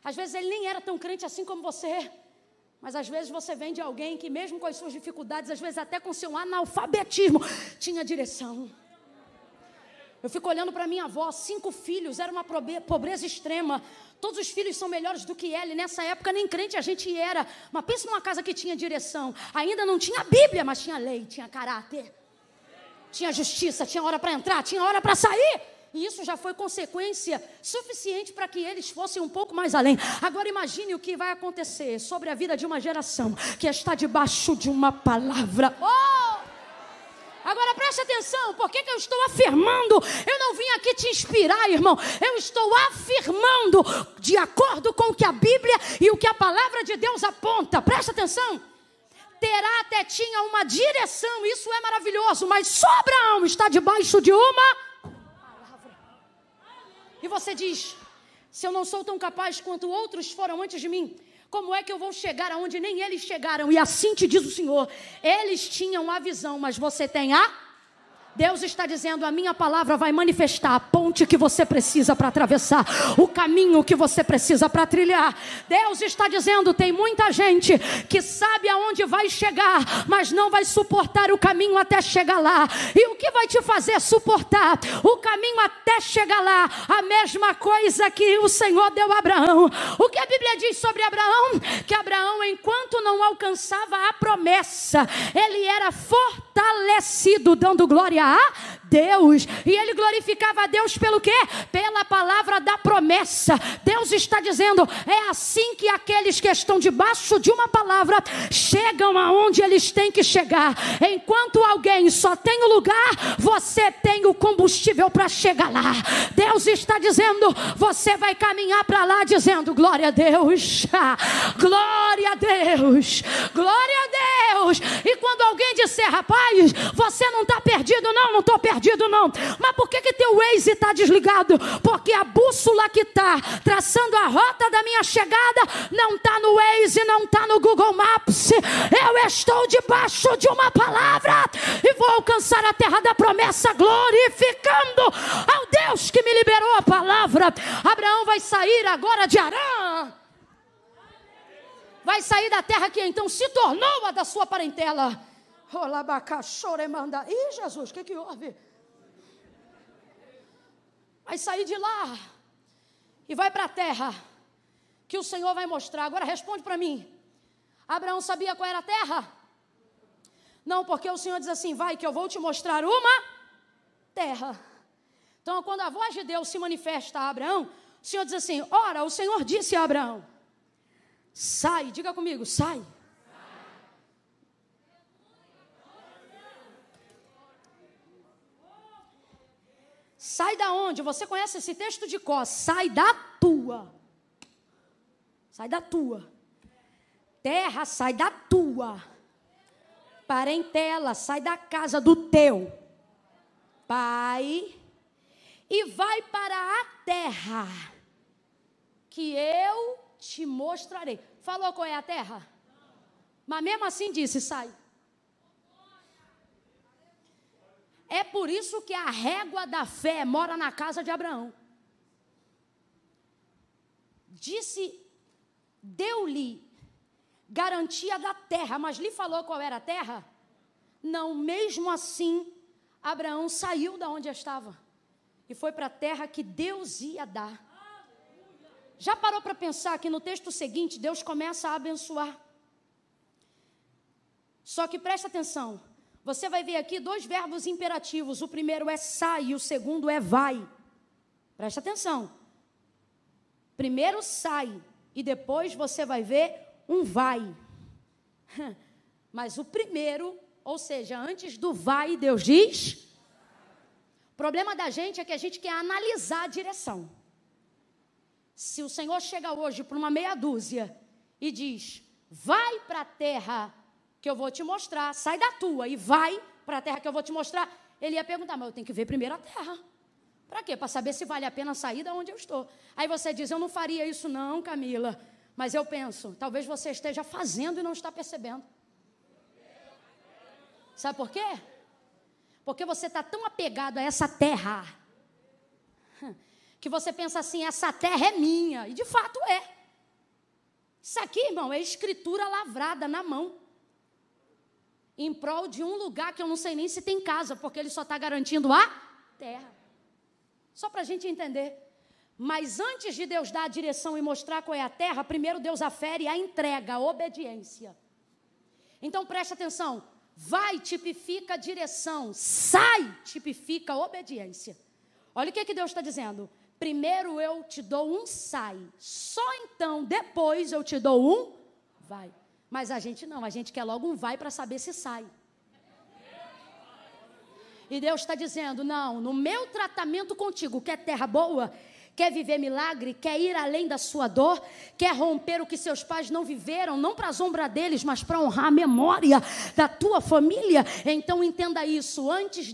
Às vezes ele nem era tão crente assim como você. Mas às vezes você vem de alguém que mesmo com as suas dificuldades, às vezes até com seu analfabetismo, tinha direção. Eu fico olhando para minha avó, 5 filhos, era uma pobreza extrema. Todos os filhos são melhores do que ela, e nessa época nem crente a gente era. Mas pensa numa casa que tinha direção. Ainda não tinha Bíblia, mas tinha lei, tinha caráter. Tinha justiça, tinha hora para entrar, tinha hora para sair. E isso já foi consequência suficiente para que eles fossem um pouco mais além. Agora imagine o que vai acontecer sobre a vida de uma geração que está debaixo de uma palavra. Agora preste atenção, por que eu estou afirmando? Eu não vim aqui te inspirar, irmão. Eu estou afirmando de acordo com o que a Bíblia e o que a palavra de Deus aponta. Preste atenção. Terá até tinha uma direção, isso é maravilhoso, mas só Abraão está debaixo de uma palavra. E você diz, se eu não sou tão capaz quanto outros foram antes de mim, como é que eu vou chegar aonde nem eles chegaram? E assim te diz o Senhor, eles tinham a visão, mas você tem a... Deus está dizendo, a minha palavra vai manifestar a ponte que você precisa para atravessar, o caminho que você precisa para trilhar. Deus está dizendo, tem muita gente que sabe aonde vai chegar, mas não vai suportar o caminho até chegar lá. E o que vai te fazer suportar o caminho até chegar lá? A mesma coisa que o Senhor deu a Abraão. O que a Bíblia diz sobre Abraão? Que Abraão, enquanto não alcançava a promessa, ele era fortalecido, dando glória a Deus, e ele glorificava a Deus pelo quê? Pela palavra da promessa. Deus está dizendo, é assim que aqueles que estão debaixo de uma palavra chegam aonde eles têm que chegar. Enquanto alguém só tem o lugar, você tem o combustível para chegar lá. Deus está dizendo, você vai caminhar para lá dizendo, glória a Deus, glória a Deus, glória a Deus. E quando alguém disser, rapaz, você não está perdido não estou perdido não. Mas por que teu Waze está desligado? Porque a bússola que está traçando a rota da minha chegada não está no Waze, não está no Google Maps. Eu estou debaixo de uma palavra e vou alcançar a terra da promessa, glorificando ao Deus que me liberou a palavra. Abraão vai sair agora de Harã. Vai sair da terra que então se tornou a da sua parentela. Ih, Jesus, o que houve? Vai sair de lá e vai para a terra que o Senhor vai mostrar. Agora responde para mim. Abraão sabia qual era a terra? Não, porque o Senhor diz assim, vai que eu vou te mostrar uma terra. Então quando a voz de Deus se manifesta a Abraão, o Senhor diz assim, ora, o Senhor disse a Abraão, sai, diga comigo, sai. Sai da onde? Você conhece esse texto de cor. Sai da tua. Sai da tua. Terra, sai da tua. Parentela, sai da casa do teu pai. E vai para a terra que eu te mostrarei. Falou qual é a terra? Mas mesmo assim disse, sai. É por isso que a régua da fé mora na casa de Abraão. Deu-lhe garantia da terra, mas lhe falou qual era a terra? Não, mesmo assim, Abraão saiu da onde estava e foi para a terra que Deus ia dar. Já parou para pensar que no texto seguinte, Deus começa a abençoar? Só que presta atenção. Você vai ver aqui 2 verbos imperativos. O primeiro é sai e o segundo é vai. Presta atenção. Primeiro sai e depois você vai ver um vai. Mas o primeiro, ou seja, antes do vai, Deus diz. O problema da gente é que a gente quer analisar a direção. Se o Senhor chega hoje para uma meia dúzia e diz, vai para a terra que eu vou te mostrar, sai da tua e vai para a terra que eu vou te mostrar, ele ia perguntar, mas eu tenho que ver primeiro a terra. Para quê? Para saber se vale a pena sair da onde eu estou. Aí você diz, eu não faria isso não, Camila, mas eu penso, talvez você esteja fazendo e não está percebendo. Sabe por quê? Porque você está tão apegado a essa terra, que você pensa assim, essa terra é minha, e de fato é. Isso aqui, irmão, é escritura lavrada na mão, em prol de um lugar que eu não sei nem se tem casa, porque ele só está garantindo a terra. Só para a gente entender. Mas antes de Deus dar a direção e mostrar qual é a terra, primeiro Deus afere a entrega, a obediência. Então preste atenção. Vai tipifica a direção, sai tipifica a obediência. Olha o que Deus está dizendo. Primeiro eu te dou um sai, só então depois eu te dou um vai. Mas a gente não, a gente quer logo um vai para saber se sai. E Deus está dizendo, não, no meu tratamento contigo, quer terra boa, quer viver milagre, quer ir além da sua dor, quer romper o que seus pais não viveram, não para assombrar deles, mas para honrar a memória da tua família. Então entenda isso, antes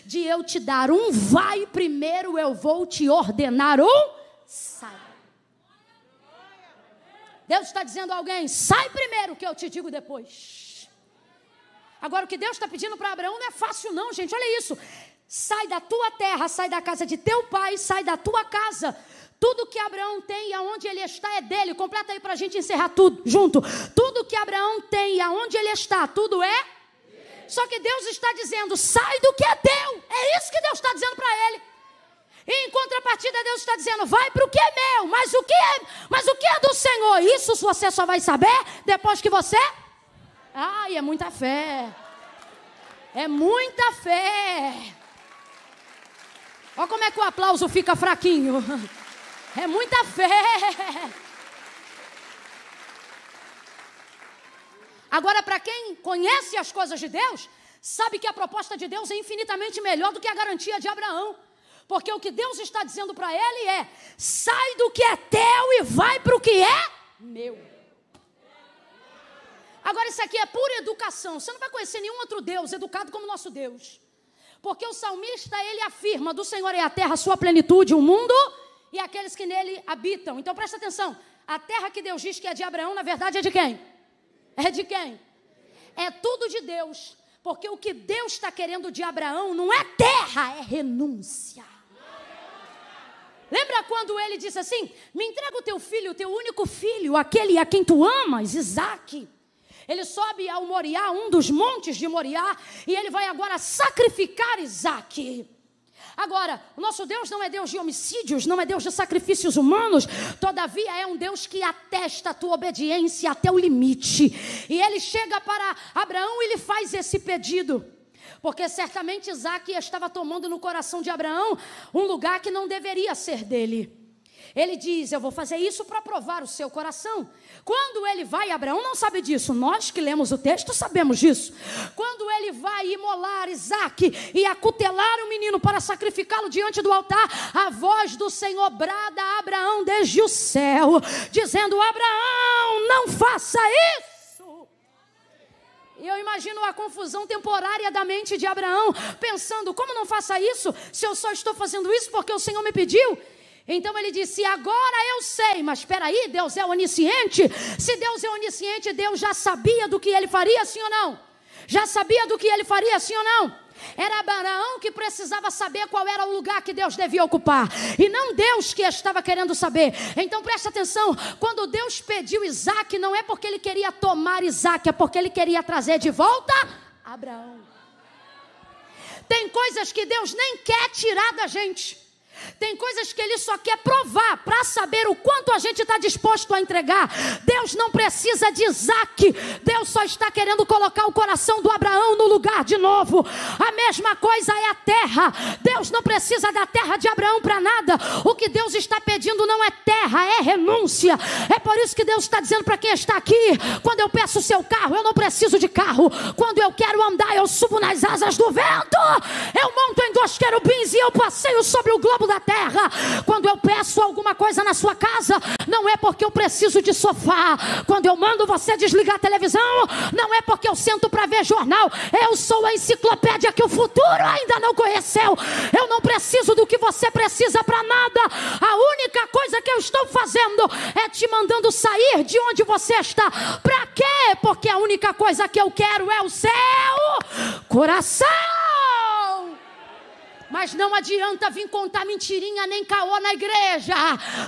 de eu te dar um vai, primeiro eu vou te ordenar um sai. Deus está dizendo a alguém, sai primeiro que eu te digo depois. Agora o que Deus está pedindo para Abraão não é fácil não, gente, olha isso. Sai da tua terra, sai da casa de teu pai, sai da tua casa. Tudo que Abraão tem e aonde ele está é dele. Completa aí para a gente encerrar tudo junto. Tudo que Abraão tem e aonde ele está, tudo é? Só que Deus está dizendo, sai do que é teu. É isso que Deus está dizendo para ele. E em contrapartida Deus está dizendo, vai para o que é meu. Mas o que é do Senhor? Isso você só vai saber depois que você... Ai, é muita fé. É muita fé. Olha como é que o aplauso fica fraquinho. É muita fé. Agora, para quem conhece as coisas de Deus, sabe que a proposta de Deus é infinitamente melhor do que a garantia de Abraão. Porque o que Deus está dizendo para ele é, sai do que é teu e vai para o que é meu. Agora isso aqui é pura educação. Você não vai conhecer nenhum outro Deus educado como nosso Deus. Porque o salmista, ele afirma, do Senhor é a terra, a sua plenitude, o mundo e aqueles que nele habitam. Então presta atenção, a terra que Deus diz que é de Abraão, na verdade é de quem? É de quem? É tudo de Deus. Porque o que Deus está querendo de Abraão não é terra, é renúncia. Lembra quando ele disse assim, me entrega o teu filho, o teu único filho, aquele a quem tu amas, Isaque. Ele sobe ao Moriá, um dos montes de Moriá, e ele vai agora sacrificar Isaque. Agora, o nosso Deus não é Deus de homicídios, não é Deus de sacrifícios humanos, todavia é um Deus que atesta a tua obediência até o limite. E ele chega para Abraão e lhe faz esse pedido, porque certamente Isaque estava tomando no coração de Abraão um lugar que não deveria ser dele. Ele diz, eu vou fazer isso para provar o seu coração. Quando ele vai, Abraão não sabe disso. Nós que lemos o texto sabemos disso. Quando ele vai imolar Isaque e acutelar o menino para sacrificá-lo diante do altar, a voz do Senhor brada a Abraão desde o céu, dizendo, Abraão, não faça isso. E eu imagino a confusão temporária da mente de Abraão, pensando, como não faça isso, se eu só estou fazendo isso porque o Senhor me pediu? Então ele disse, agora eu sei, mas espera aí, Deus é onisciente? Se Deus é onisciente, Deus já sabia do que ele faria, sim ou não? Já sabia do que ele faria, sim ou não? Era Abraão que precisava saber qual era o lugar que Deus devia ocupar, e não Deus que estava querendo saber. Então preste atenção, quando Deus pediu Isaque, não é porque ele queria tomar Isaque, é porque ele queria trazer de volta Abraão. Tem coisas que Deus nem quer tirar da gente. Tem coisas que ele só quer provar para saber o quanto a gente está disposto a entregar. Deus não precisa de Isaque. Deus só está querendo colocar o coração do Abraão no lugar de novo. A mesma coisa é a terra. Deus não precisa da terra de Abraão para nada. O que Deus está pedindo não é terra, é renúncia. É por isso que Deus está dizendo para quem está aqui, quando eu peço o seu carro, eu não preciso de carro. Quando eu quero andar, eu subo nas asas do vento. Eu monto em 2 querubins e eu passeio sobre o globo da terra. Quando eu peço alguma coisa na sua casa, não é porque eu preciso de sofá. Quando eu mando você desligar a televisão, não é porque eu sento para ver jornal. Eu sou a enciclopédia que o futuro ainda não conheceu. Eu não preciso do que você precisa para nada. A única coisa que eu estou fazendo é te mandando sair de onde você está. Para quê? Porque a única coisa que eu quero é o seu coração. Mas não adianta vir contar mentirinha nem caô na igreja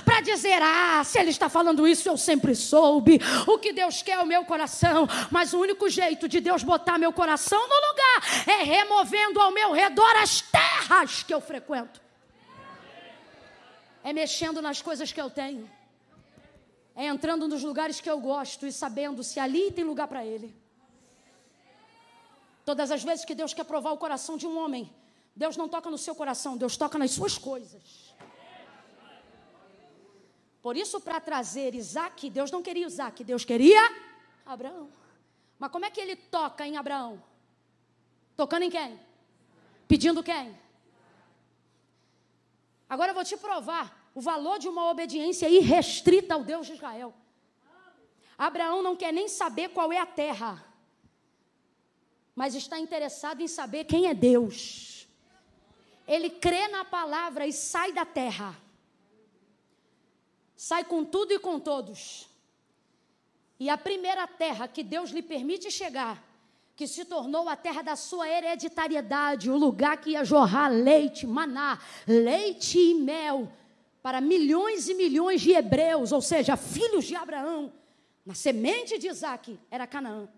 para dizer, se ele está falando isso eu sempre soube. O que Deus quer é o meu coração. Mas o único jeito de Deus botar meu coração no lugar é removendo ao meu redor as terras que eu frequento. É mexendo nas coisas que eu tenho. É entrando nos lugares que eu gosto e sabendo se ali tem lugar para Ele. Todas as vezes que Deus quer provar o coração de um homem, Deus não toca no seu coração, Deus toca nas suas coisas. Por isso, para trazer Isaac, Deus não queria Isaac, Deus queria Abraão. Mas como é que Ele toca em Abraão? Tocando em quem? Pedindo quem? Agora eu vou te provar o valor de uma obediência irrestrita ao Deus de Israel. Abraão não quer nem saber qual é a terra, mas está interessado em saber quem é Deus. Ele crê na palavra e sai da terra. Sai com tudo e com todos. E a primeira terra que Deus lhe permite chegar, que se tornou a terra da sua hereditariedade, o lugar que ia jorrar leite, maná, leite e mel, para milhões e milhões de hebreus, ou seja, filhos de Abraão, na semente de Isaac, era Canaã.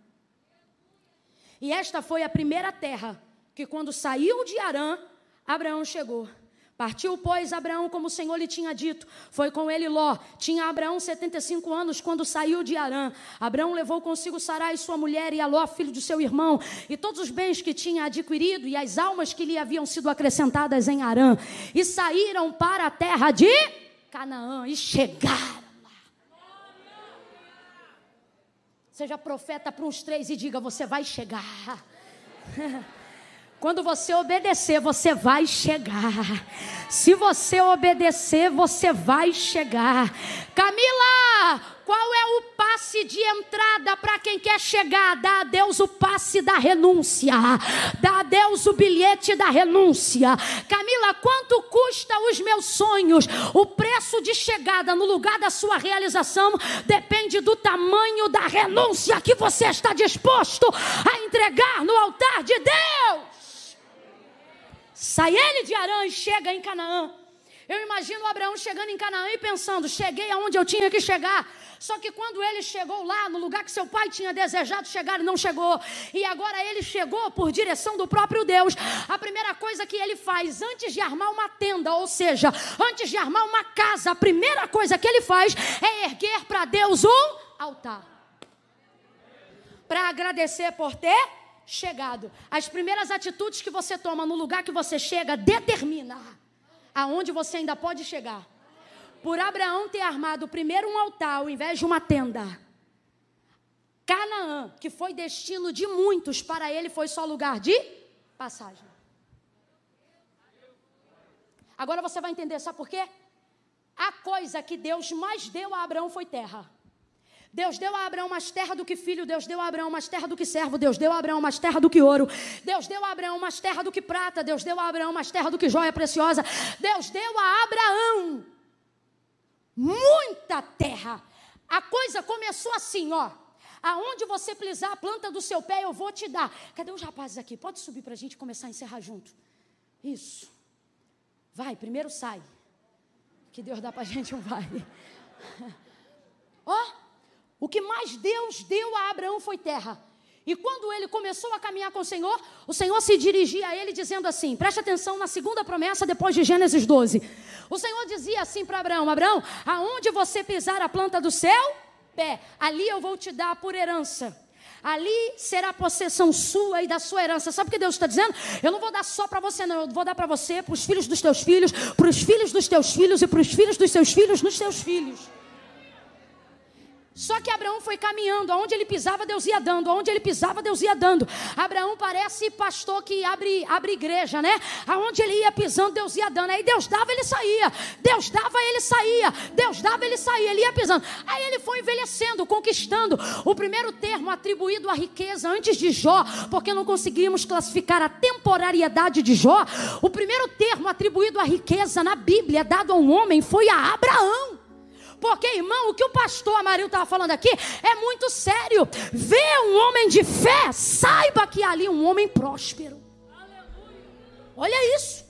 E esta foi a primeira terra que, quando saiu de Harã, Abraão chegou. Partiu, pois, Abraão como o Senhor lhe tinha dito. Foi com ele Ló. Tinha Abraão 75 anos quando saiu de Harã. Abraão levou consigo Sarai, sua mulher, e a Ló, filho de seu irmão, e todos os bens que tinha adquirido, e as almas que lhe haviam sido acrescentadas em Harã. E saíram para a terra de Canaã, e chegaram lá. Seja profeta para uns 3 e diga: você vai chegar. Quando você obedecer, você vai chegar. Se você obedecer, você vai chegar. Camila, qual é o passe de entrada para quem quer chegar? Dá a Deus o passe da renúncia. Dá a Deus o bilhete da renúncia. Camila, quanto custa os meus sonhos? O preço de chegada no lugar da sua realização depende do tamanho da renúncia que você está disposto a entregar no altar de Deus. Sai ele de Harã e chega em Canaã. Eu imagino Abraão chegando em Canaã e pensando: cheguei aonde eu tinha que chegar. Só que quando ele chegou lá, no lugar que seu pai tinha desejado chegar, ele não chegou. E agora ele chegou por direção do próprio Deus. A primeira coisa que ele faz, antes de armar uma tenda, ou seja, antes de armar uma casa, a primeira coisa que ele faz é erguer para Deus um altar. Para agradecer por ter chegado. As primeiras atitudes que você toma no lugar que você chega determina aonde você ainda pode chegar. Por Abraão ter armado primeiro um altar ao invés de uma tenda, Canaã, que foi destino de muitos, para ele foi só lugar de passagem. Agora você vai entender, sabe por quê? A coisa que Deus mais deu a Abraão foi terra. Deus deu a Abraão mais terra do que filho, Deus deu a Abraão mais terra do que servo, Deus deu a Abraão mais terra do que ouro, Deus deu a Abraão mais terra do que prata, Deus deu a Abraão mais terra do que joia preciosa, Deus deu a Abraão muita terra. A coisa começou assim, ó: aonde você pisar a planta do seu pé eu vou te dar. Cadê os rapazes aqui? Pode subir para a gente começar a encerrar junto. Isso. Vai, primeiro sai, que Deus dá para a gente um vai. Ó, o que mais Deus deu a Abraão foi terra. E quando ele começou a caminhar com o Senhor se dirigia a ele dizendo assim, preste atenção na segunda promessa depois de Gênesis 12. O Senhor dizia assim para Abraão: Abraão, aonde você pisar a planta do seu pé, ali eu vou te dar por herança. Ali será a possessão sua e da sua herança. Sabe o que Deus está dizendo? Eu não vou dar só para você, não. Eu vou dar para você, para os filhos dos teus filhos, para os filhos dos teus filhos e para os filhos dos seus filhos nos teus filhos. Só que Abraão foi caminhando, aonde ele pisava Deus ia dando, aonde ele pisava Deus ia dando. Abraão parece pastor que abre igreja, né? Aonde ele ia pisando Deus ia dando, aí Deus dava ele saía, Deus dava ele saía, Deus dava ele saía, ele ia pisando. Aí ele foi envelhecendo, conquistando. O primeiro termo atribuído à riqueza antes de Jó, porque não conseguimos classificar a temporariedade de Jó, o primeiro termo atribuído à riqueza na Bíblia dado a um homem foi a Abraão. Porque, irmão, o que o pastor Amarildo estava falando aqui é muito sério. Vê um homem de fé, saiba que há ali um homem próspero. Olha isso.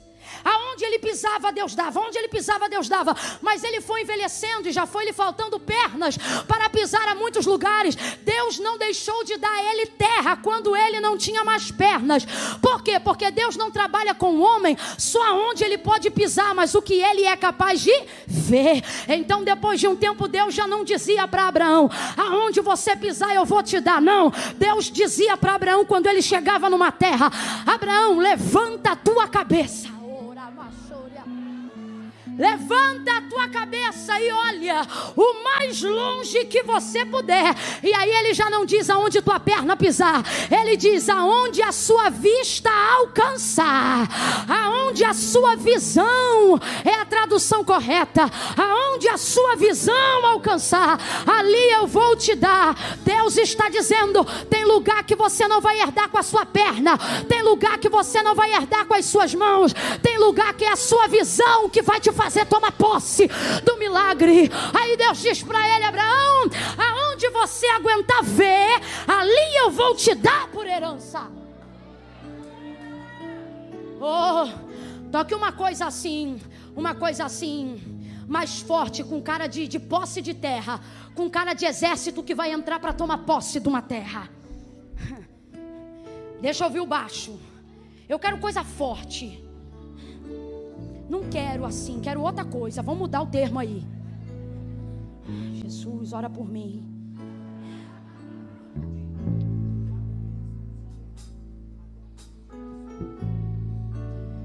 Aonde ele pisava, Deus dava. Onde ele pisava, Deus dava. Mas ele foi envelhecendo e já foi lhe faltando pernas para pisar a muitos lugares. Deus não deixou de dar a ele terra quando ele não tinha mais pernas. Por quê? Porque Deus não trabalha com o homem só onde ele pode pisar, mas o que ele é capaz de ver. Então depois de um tempo Deus já não dizia para Abraão: aonde você pisar eu vou te dar. Não, Deus dizia para Abraão quando ele chegava numa terra: Abraão, levanta a tua cabeça. Levanta a tua cabeça e olha o mais longe que você puder. E aí ele já não diz aonde tua perna pisar, ele diz aonde a sua vista alcançar, aonde a sua visão, é a tradução correta, aonde a sua visão alcançar, ali eu vou te dar. Deus está dizendo: tem lugar que você não vai herdar com a sua perna, tem lugar que você não vai herdar com as suas mãos, tem lugar que é a sua visão que vai te fazer tomar posse do milagre. Aí Deus diz para ele: Abraão, aonde você aguentar ver, ali eu vou te dar por herança. Oh, toque uma coisa assim mais forte, com cara de posse de terra, com cara de exército que vai entrar para tomar posse de uma terra. Deixa eu ouvir o baixo. Eu quero coisa forte. Não quero assim, quero outra coisa. Vamos mudar o termo aí. Jesus, ora por mim.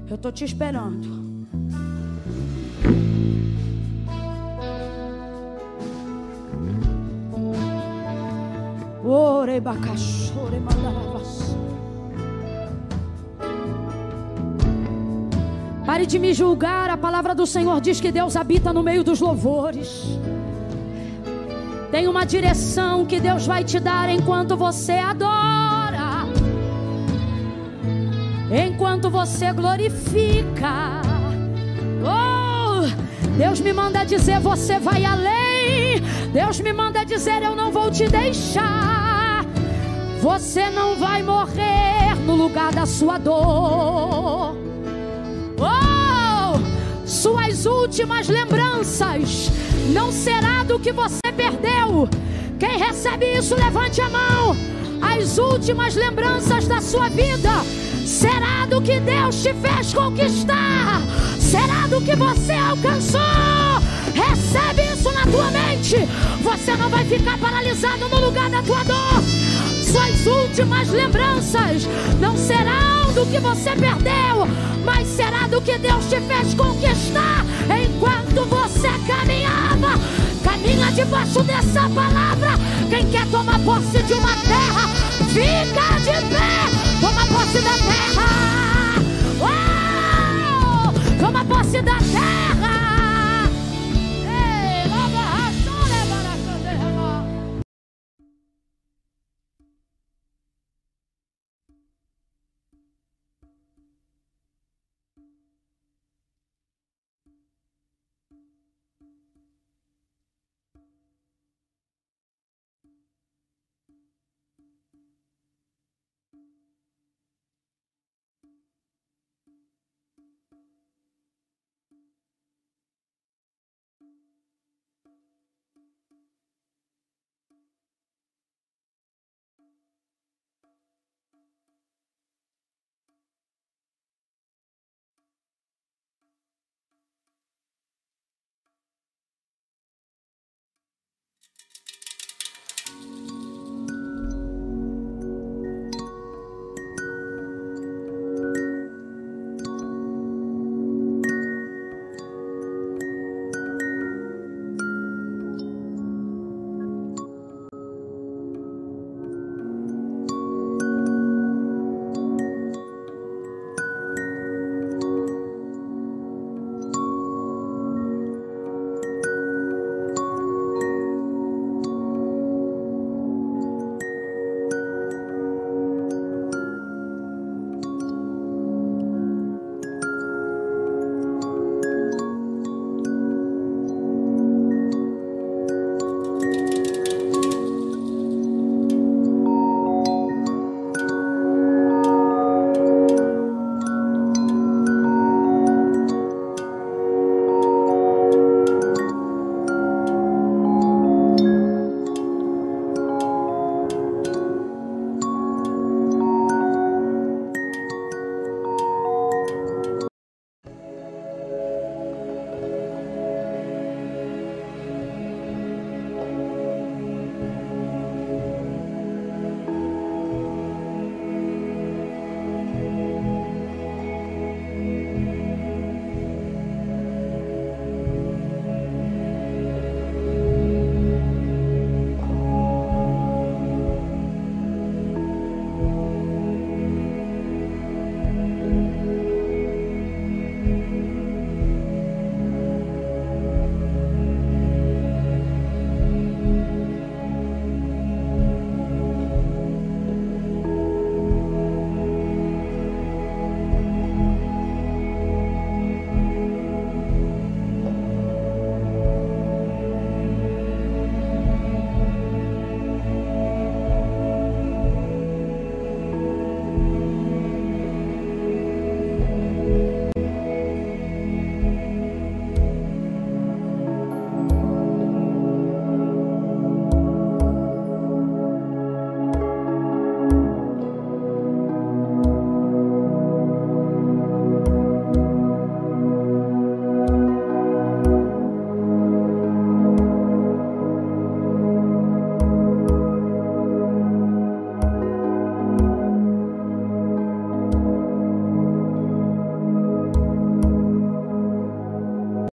Eu estou te esperando. Ore bacachore mandaravas. Pare de me julgar. A palavra do Senhor diz que Deus habita no meio dos louvores. Tem uma direção que Deus vai te dar enquanto você adora, enquanto você glorifica. Oh, Deus me manda dizer: você vai além. Deus me manda dizer: eu não vou te deixar. Você não vai morrer no lugar da sua dor. Oh, suas últimas lembranças não será do que você perdeu. Quem recebe isso, levante a mão. As últimas lembranças da sua vida será do que Deus te fez conquistar, será do que você alcançou. Recebe isso na tua mente. Você não vai ficar paralisado no lugar da tua dor. Suas últimas lembranças não serão do que você perdeu, mas será do que Deus te fez conquistar enquanto você caminhava. Caminha debaixo dessa palavra. Quem quer tomar posse